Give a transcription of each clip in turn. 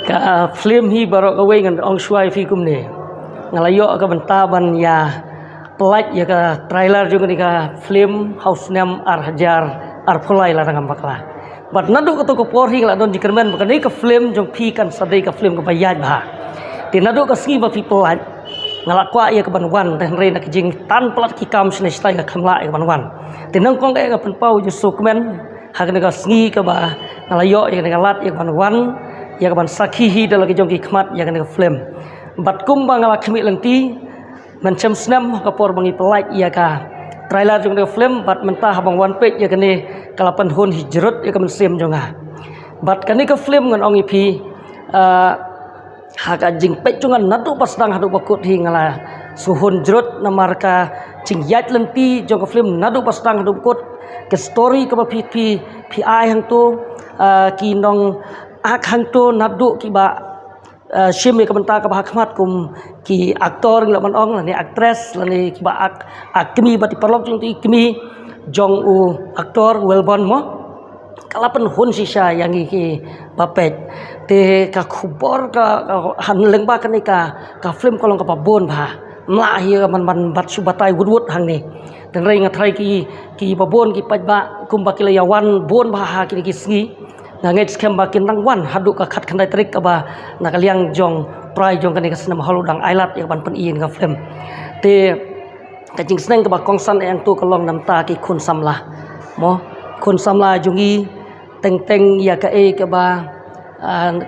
Ka film hi barok away ngan ong shuai fi kumne ngalayo ka bentaban ya pelaj ya ka trailer juga ni ka film house name ar hajar ar pulai la ngam bakla bat nadu ka to ko por hi la don dikermen bukan ni ka film jong pi kan sadai ka film ka bayaj bah ti nadu ka ski ba fi pelaj ngalakwa ya ka banwan dan re nak jing tan pelat ki kam sne stai ka khamla ya banwan ti nang kong ka penpau ju sukmen hak ka ski ka ba ngalayo ya ka lat ya banwan ya kaban sakihi dalam kejong hikmat ya kan film bat kumbang ala khmi lengti mencem snam ka por bangi pelaj ya ka trailer jong film bat mentah bang one page ya kene kalapan hun hijrut ya kan sem jonga bat kani ka film ngan ong ipi haka jing page jongan nadu pasdang hadu bakut hi ngala suhun jrut namar ka jing yat lengti jong ka film nadu pasdang hadu bakut ke story ka pi ai hang tu ki nong ak hang tu nadu ki ba shim ka benta ka hikmat kum ki aktor la man ong la ni actress la ni ki ba akmi ba ti perlok jong ti kmi jong u aktor welbon mo kalapan hun sisa yang ki bapet te ka khubor ka han leng ba kan ka film kolong ka babon ba mla hi man bat subatai wud hang ni dan rai ngathai ki babon ki pajba kum ba kilayawan bon ba ha ki sngi nganget skem bakin rangwan haduk ka khat khandai trik ka ba nakaliang jong prai jong kani ka senam haludang ailat ya ban pen in ka film te ka jing sneng ka ba kongsan yang tu kalong nam ta ki khun samla mo khun samla jungi teng ya ka e ka ba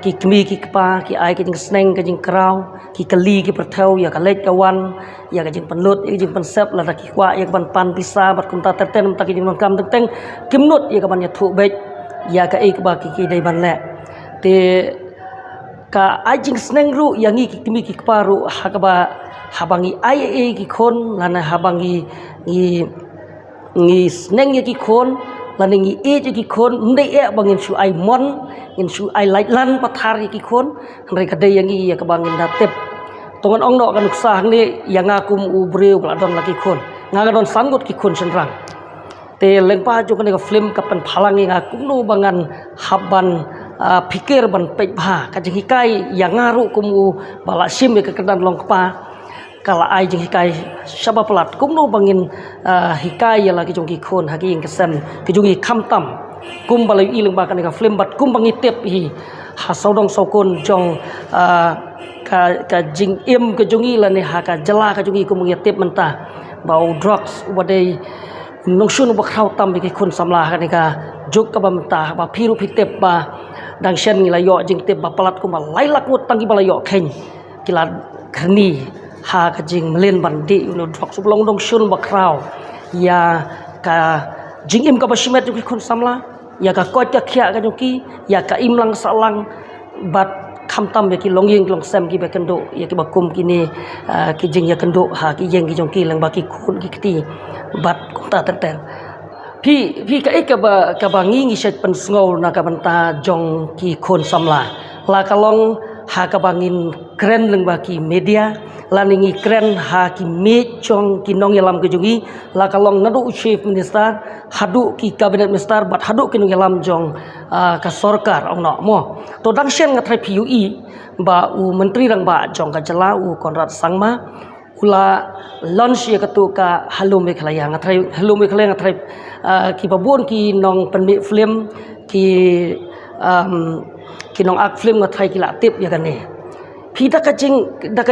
ki kmi ki pa ki ai ki jing sneng ka jing krau ki kali ki perthau ya ka lek ka wan ya ka jing penlut ya jing pensep la ki kwa ya ban pan pisa bat kum ta terten ta ki jing kam teng kimnut ya ka ban ya thu bek ya ka ik ba ki dai ban le te ka ajing sneng ru yang ki kimi ki paru ha ka ba habangi ai ki khon lana habangi ngi sneng ki khon lana ngi ki khon ndai e bangin su ai mon in su ai lai lan pathar ki khon re ka dai yang ya ka bangin da tep tongon ong no kan uksa ni yang aku u breu la don la ki khon nga don sangot ki khon senrang te lengpa jo kan ka film kapan phalangi nga kumnu bangan haban pikir ban pej bha ka jing hikai yang ngaru kumu bala sim ka kedan longpa kala ai jing hikai saba pelat kumnu bangin hikai ya lagi jong ki khon hagi ing kesem ki jungi khamtam kum balai i lengba kan ka film bat kum bangi tep hi ha saudong saukon jong ka jing im ke jungi la ni ha ka jela ka jungi kum ngi tep mentah bau drugs ubadai nong shun ba khau tam bi khun samla ka ni ka juk ka bam ta ba phiru phitep ba dang shen ngi la yo jing tep ba palat ku ba lailak mut tangi ba la yo khen kila khani ha ka jing melen bandi no drok su long dong shun ba khau ya ka jing im ka ba shimet ju khun samla ya ka ko ta khya ka ki ya ka im lang salang bat kham tam be ki long yeng long sem ki be kendo ya ki ba kum ki ni ki jing ya kendo ha ki yeng ki jong ki lang ba ki khun ki ti bat kum ta ter pi ka ek ka ba ngi shet pen sngo na ka banta jong ki khon samla la ka long ha ka bangin kren leng ba ki media la ningi kren ha ki me chong ki nong yalam ke jungi la ka long nadu chief minister hadu ki cabinet minister bat hadu ki nong yalam jong ka sarkar ong no mo to dang shen nga thai pui ba u menteri rang ba jong ka jala u konrad sangma ula launch ya katu ka halum mekhlaya nga thai halum mekhlaya nga thai ki babon ki nong penmi film ki nong ak film nga thai ki la tip ya kan ne phi da ka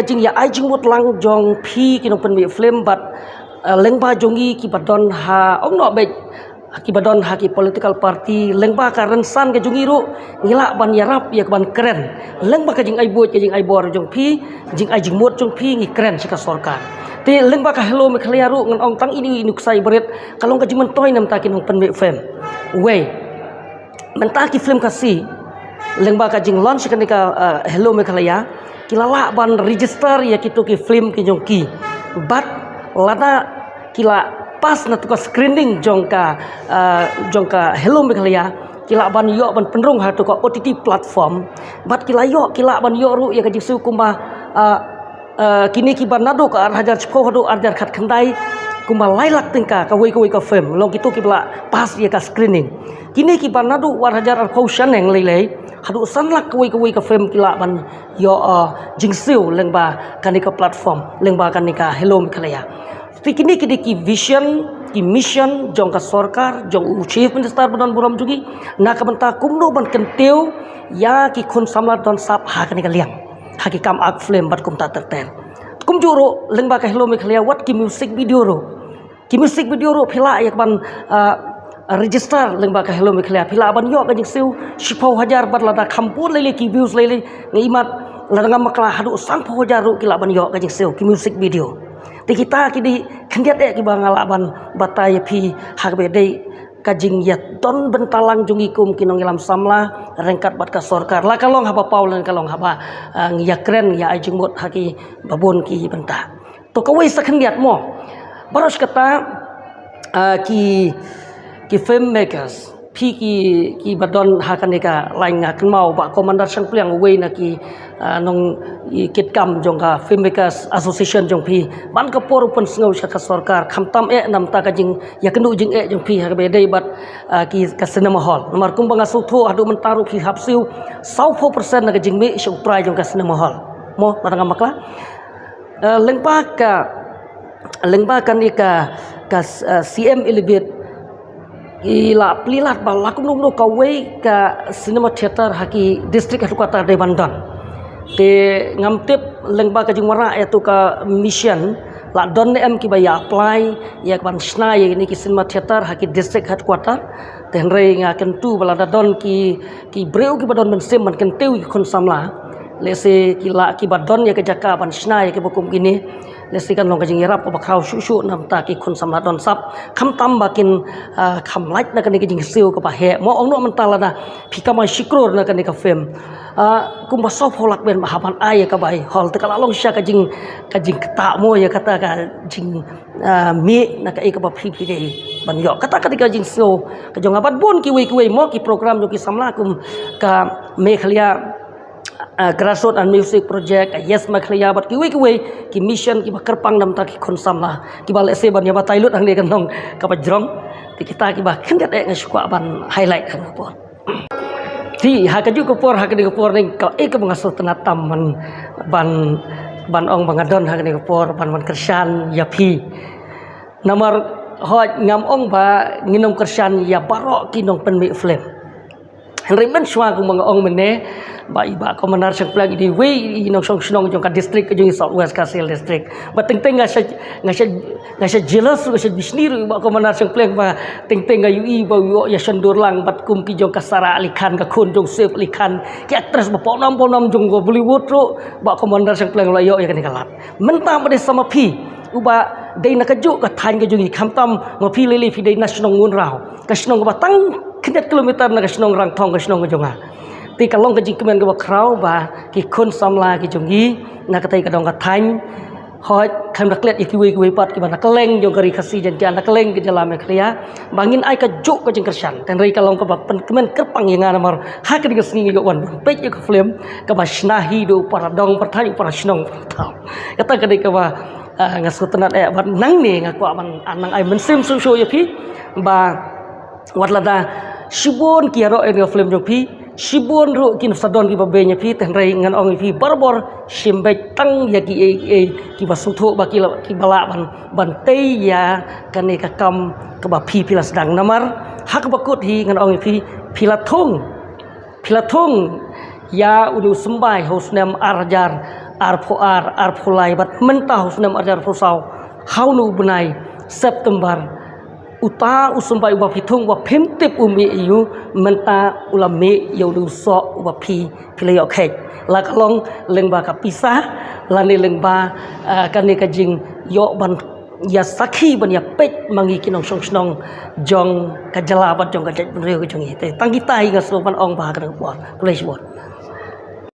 jing ya ai jing mut lang jong phi ki nong penmi film bat lengba jongi ki badon ha ong no be ki badon ha ki political party lengba ka rensan ke jongi ru ngila ban yarap ya ban keren lengba ka jing ai buat ke jing ai bor jong phi jing ai jing mut jong phi ngi keren sika sarkar te lengba ka hello me khlia ru ngan ong tang ini nuk sai beret kalong ka jing man toy nam ta ki nong penmi film we menta ki film ka si lengba ka jing launch kan ka hello me khlia kilala ban register ya kitu ki film ki jong ki bat lada kila pas na tuka screening jongka hello mekhlaya kila ban yo ban penrung ha tuka OTT platform bat kila ban yo ru ya ka jisu kumba kini ki ban nadu ka hajar chpo hadu arjar khat khandai kumba lailak tingka ka wei ka film long kitu ki bla pas ya ka screening kini ki ban nadu war hajar ar khau shan eng lei hadu sanlak kawai ka frame kila ban yo jingsiu lengba kanika platform lengba kanika hello mikalaya tikini ki vision ki mission jong ka sarkar jong chief minister badan buram jugi na ka banta kumno ban kenteu ya ki khun samlat don sap ha kanika liang ha ki kam ak flame bat kum ta terter kum juro lengba ka hello mikalaya wat ki music video ro phila yak ban register lengba ka hello mikalaya phila ban yo ka jingsiu shipau hajar bat lada khampur lele ki views lele ngimat lada makla hadu sang pau hajar ro kila ban yo ka jingsiu ki music video di kita kini kendiat ki bangalaban bataya pi hagbe dei kajing yat don bentalang jungikum kinong ilam samla rengkat bat ka sarkar la kalong haba paulan kalong haba ngiyakren ya ajing mot haki babon ki benta to kawai sakendiat mo baros kata ki filmmakers pi ki badon hakanika lain ngaken mau ba komandar sang pliang wei na ki nong kit kam jong ka filmmakers association jong pi ban ka por pun sngau ka sarkar khamtam nam ta ka jing ya kenu jing jong pi ha be dei bat ki ka cinema hall nomor kum banga suthu adu mentaru ki hapsiu 100% na ka jing me shong prai jong ka cinema hall mo barang makla lengba kanika ka CM Elibet ila plilat ba lakum nung kawai ka cinema theater haki district headquarter de Bandar te ngamtip lengba ka jingwara itu ka mission la don em ki baya apply ya ban snai ni ki cinema theater haki district headquarter te rei ngaken tu bala don ki breu ki badon men sem man ken teu kon samla lese ki la ki badon ya ke jaka ban snai ke bokum gini lesi kan long kajing yarap ko bakrau shu nam ta ki khun samla don sap kham tam bakin kham like na kan ki jing siu ko ba he mo ong no mentala na phika ma shikror na kan ka fem kum ba so pholak ben ma haban ai ka bai hol te kala long sha ka jing ta mo ya kata ka jing mi na ka e ka ba phi de ban yo kata ka jing siu ka jong abat bon ki wei mo ki program jo ki samla kum ka me khlia grassroots and music project yes makhliya bat ki ki mission ki bakerpang nam ta ki khon samla ki bal ese ban ya batailut ang ne kan nong ka bajrong ti kita ki ba khendet e ngasukwa ban highlight kan por ti ha ka ju ko por ha ka ni ko por ning ka e ka bangaso tenatam ban ong bangadon ha ka ni ko por ban kersan ya pi nomor hot ngam ong ba nginom kersan ya barok ki nong pen mi flame Henry men shwa ku mga ong mene ba iba komanar sang plag di we inong song snong jong ka district jong Southwest Kasil district ba tengteng nga sa jealous nga sa bisniru ba komanar sang plag ba tengteng nga ui ba yo ya sendur lang bat kum ki jong kasara alikan ka kun jong save alikan ki actress ba ponam jong go Bollywood ro ba komanar sang plag la yo ya kan kalat menta ba de sama pi uba dei nakaju ka than ka jong khamtam ma pi lele fi dei national ngun rao ka snong ba tang kinet kilometer na kasnong rang thong kasnong jonga ti kalong ka jing kemen ka krau ba ki khun samla ki jongi na ka tai ka dong ka thain hoi kham dak let ki we pat ki bana keleng jong kari khasi jan jan keleng ki jala me khlia bangin ai ka juk ka jing kersan ten rei kalong ka ba kemen kerpang yang namar ha ka sni ga wan pe ka flame ka ba snahi do para dong par thai para snong thau kata ka dei ka ba ngasutenat ba nang ne ngaku aman anang ai men sim su ya pi ba watlada shibon ki ro en flame jong pi shibon ro kin sadon ki babe nya pi ten rei ngan ong pi barbor shimbe tang ya ki basutho ba ki bala ban te ya kan ka kam ka ba pi pila sedang namar hak bakut hi ngan ong pi pilatung ya unu sembai hosnem arjar arpulai bat mentah hosnem arjar prosau haunu benai September uta usumbai uba pitung wa pemtip umi iu menta ulame yau du so uba pi pilay okey la kalong lengba ka pisah lani lengba kani ka jing yo ban ya sakhi ban ya pet mangi kinong song jong ka jala bat jong ka jat ben reu ka jong ite tanggi tai ga so ban ong ba ka bo kulai